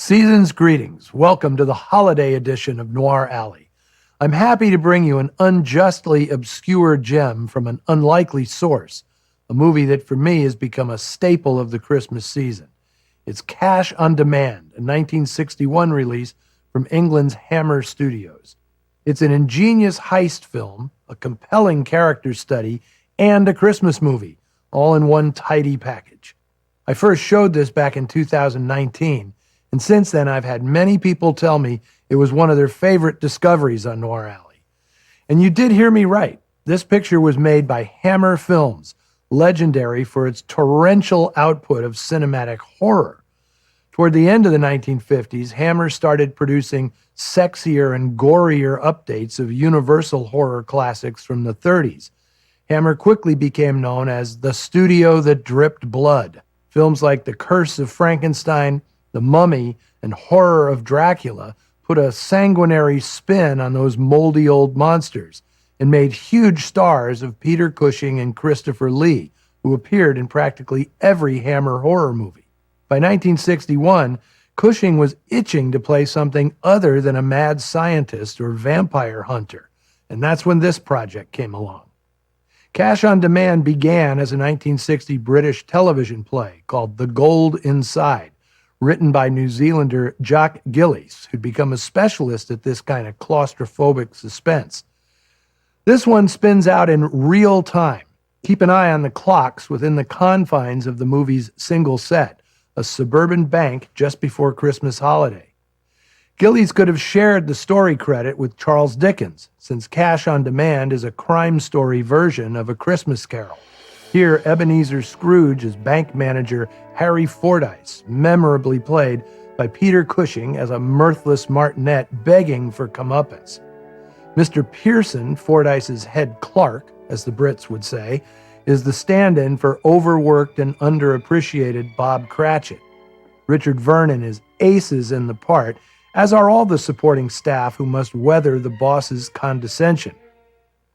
Season's greetings. Welcome to the holiday edition of Noir Alley. I'm happy to bring you an unjustly obscure gem from an unlikely source, a movie that for me has become a staple of the Christmas season. It's Cash on Demand, a 1961 release from England's Hammer Studios. It's an ingenious heist film, a compelling character study, and a Christmas movie, all in one tidy package. I first showed this back in 2019, and since then I've had many people tell me it was one of their favorite discoveries on Noir Alley. And you did hear me right. This picture was made by Hammer Films, legendary for its torrential output of cinematic horror. Toward the end of the 1950s, Hammer started producing sexier and gorier updates of universal horror classics from the 30s. Hammer quickly became known as the studio that dripped blood. Films like The Curse of Frankenstein, The Mummy, and Horror of Dracula put a sanguinary spin on those moldy old monsters and made huge stars of Peter Cushing and Christopher Lee, who appeared in practically every Hammer horror movie. By 1961, Cushing was itching to play something other than a mad scientist or vampire hunter, and that's when this project came along. Cash on Demand began as a 1960 British television play called The Gold Inside, written by New Zealander Jock Gillies, who'd become a specialist at this kind of claustrophobic suspense. This one spins out in real time. Keep an eye on the clocks within the confines of the movie's single set, a suburban bank just before Christmas holiday. Gillies could have shared the story credit with Charles Dickens, since Cash on Demand is a crime story version of A Christmas Carol. Here, Ebenezer Scrooge is bank manager Harry Fordyce, memorably played by Peter Cushing as a mirthless martinet begging for comeuppance. Mr. Pearson, Fordyce's head clerk, as the Brits would say, is the stand-in for overworked and underappreciated Bob Cratchit. Richard Vernon is aces in the part, as are all the supporting staff who must weather the boss's condescension.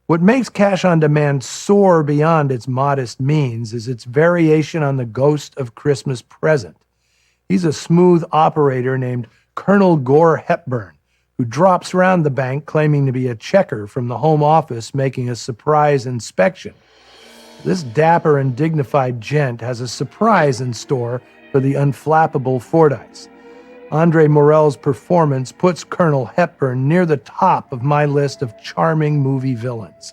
What makes Cash on Demand soar beyond its modest means is its variation on the ghost of Christmas Present. He's a smooth operator named Colonel Gore Hepburn, who drops around the bank claiming to be a checker from the Home Office making a surprise inspection. This dapper and dignified gent has a surprise in store for the unflappable Fordyce. Andre Morell's performance puts Colonel Hepburn near the top of my list of charming movie villains.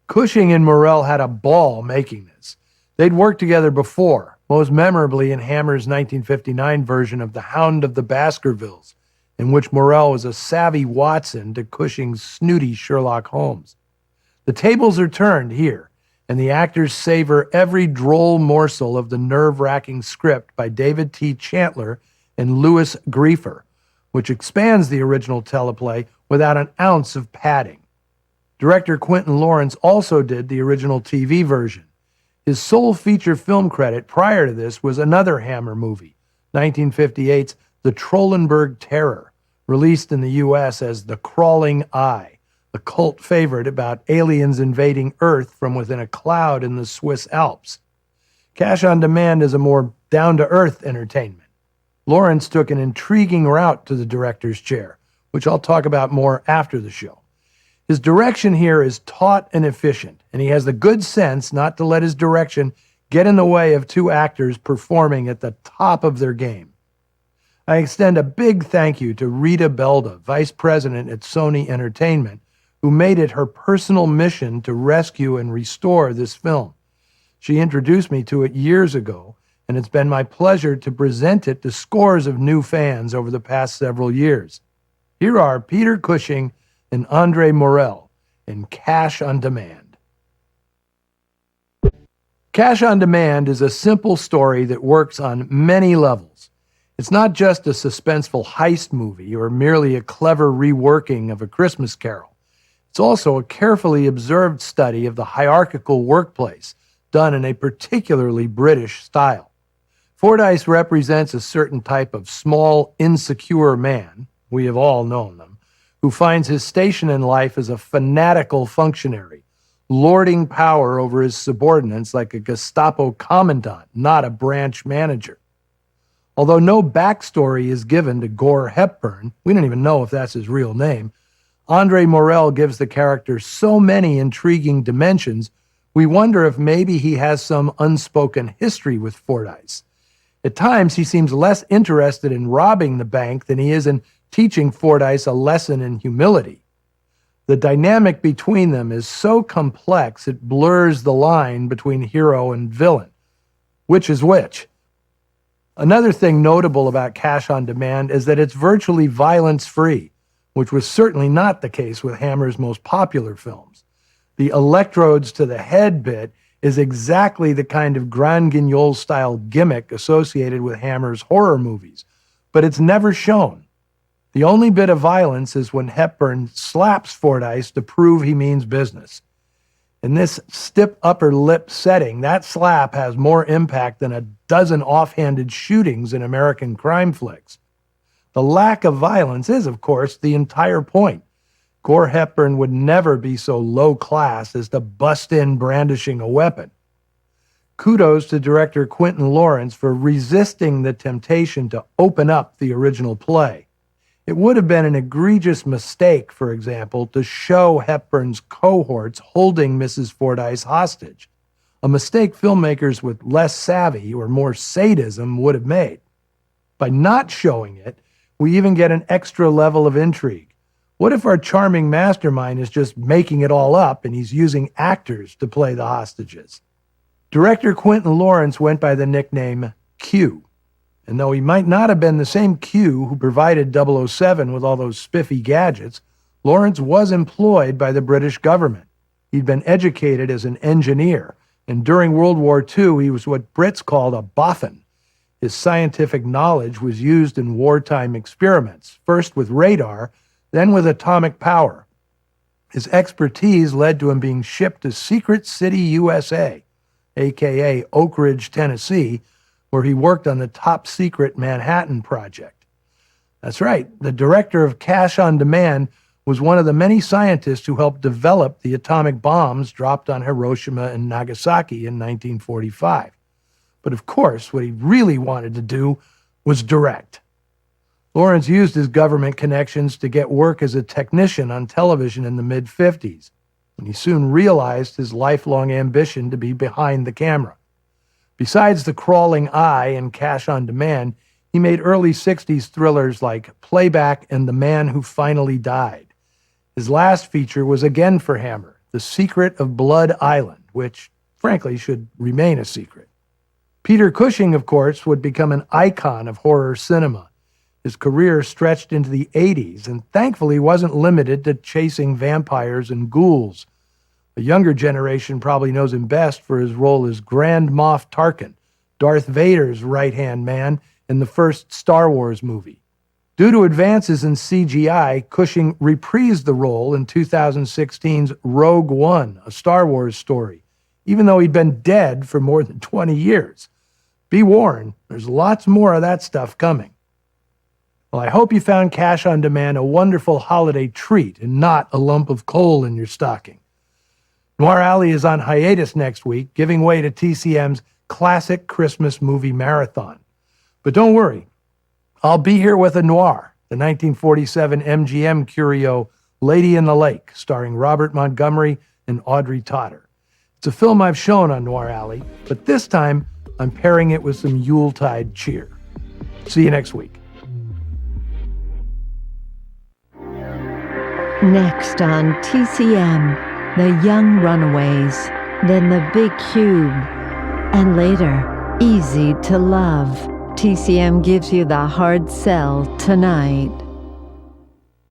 Cushing and Morell had a ball making this. They'd worked together before, most memorably in Hammer's 1959 version of The Hound of the Baskervilles, in which Morell was a savvy Watson to Cushing's snooty Sherlock Holmes. The tables are turned here, and the actors savor every droll morsel of the nerve-wracking script by David T. Chandler and Louis Griefer, which expands the original teleplay without an ounce of padding. Director Quentin Lawrence also did the original TV version. His sole feature film credit prior to this was another Hammer movie, 1958's The Trollenberg Terror, released in the U.S. as The Crawling Eye, a cult favorite about aliens invading Earth from within a cloud in the Swiss Alps. Cash on Demand is a more down-to-earth entertainment. Lawrence took an intriguing route to the director's chair, which I'll talk about more after the show. His direction here is taut and efficient, and he has the good sense not to let his direction get in the way of two actors performing at the top of their game. I extend a big thank you to Rita Belda, vice president at Sony Entertainment, who made it her personal mission to rescue and restore this film. She introduced me to it years ago, and it's been my pleasure to present it to scores of new fans over the past several years. Here are Peter Cushing and Andre Morell in Cash on Demand. Cash on Demand is a simple story that works on many levels. It's not just a suspenseful heist movie or merely a clever reworking of A Christmas Carol. It's also a carefully observed study of the hierarchical workplace, done in a particularly British style. Fordyce represents a certain type of small, insecure man, we have all known them, who finds his station in life as a fanatical functionary, lording power over his subordinates like a Gestapo commandant, not a branch manager. Although no backstory is given to Gore Hepburn, we don't even know if that's his real name, Andre Morel gives the character so many intriguing dimensions, we wonder if maybe he has some unspoken history with Fordyce. At times, he seems less interested in robbing the bank than he is in teaching Fordyce a lesson in humility. The dynamic between them is so complex it blurs the line between hero and villain. Which is which? Another thing notable about Cash on Demand is that it's virtually violence-free, which was certainly not the case with Hammer's most popular films. The electrodes to the head bit is exactly the kind of Grand Guignol-style gimmick associated with Hammer's horror movies, but it's never shown. The only bit of violence is when Hepburn slaps Fordyce to prove he means business. In this stiff upper lip setting, that slap has more impact than a dozen offhanded shootings in American crime flicks. The lack of violence is, of course, the entire point. Gore Hepburn would never be so low class as to bust in brandishing a weapon. Kudos to director Quentin Lawrence for resisting the temptation to open up the original play. It would have been an egregious mistake, for example, to show Hepburn's cohorts holding Mrs. Fordyce hostage, a mistake filmmakers with less savvy or more sadism would have made. By not showing it, we even get an extra level of intrigue. What if our charming mastermind is just making it all up and he's using actors to play the hostages? Director Quentin Lawrence went by the nickname Q. And though he might not have been the same Q who provided 007 with all those spiffy gadgets, Lawrence was employed by the British government. He'd been educated as an engineer, and during World War II, he was what Brits called a boffin. His scientific knowledge was used in wartime experiments, first with radar, then with atomic power. His expertise led to him being shipped to Secret City, USA, aka Oak Ridge, Tennessee, where he worked on the top-secret Manhattan Project. That's right, the director of Cash on Demand was one of the many scientists who helped develop the atomic bombs dropped on Hiroshima and Nagasaki in 1945. But of course, what he really wanted to do was direct. Lawrence used his government connections to get work as a technician on television in the mid-50s, and he soon realized his lifelong ambition to be behind the camera. Besides The Crawling Eye and Cash on Demand, he made early 60s thrillers like Playback and The Man Who Finally Died. His last feature was again for Hammer, The Secret of Blood Island, which, frankly, should remain a secret. Peter Cushing, of course, would become an icon of horror cinema. His career stretched into the 80s and thankfully wasn't limited to chasing vampires and ghouls. The younger generation probably knows him best for his role as Grand Moff Tarkin, Darth Vader's right-hand man in the first Star Wars movie. Due to advances in CGI, Cushing reprised the role in 2016's Rogue One, a Star Wars story, even though he'd been dead for more than 20 years. Be warned, there's lots more of that stuff coming. Well, I hope you found Cash on Demand a wonderful holiday treat and not a lump of coal in your stocking. Noir Alley is on hiatus next week, giving way to TCM's classic Christmas movie marathon. But don't worry, I'll be here with a noir, the 1947 MGM curio Lady in the Lake, starring Robert Montgomery and Audrey Totter. It's a film I've shown on Noir Alley, but this time I'm pairing it with some Yuletide cheer. See you next week. Next on TCM, The Young Runaways, then The Big Cube, and later, Easy to Love. TCM gives you the hard sell tonight.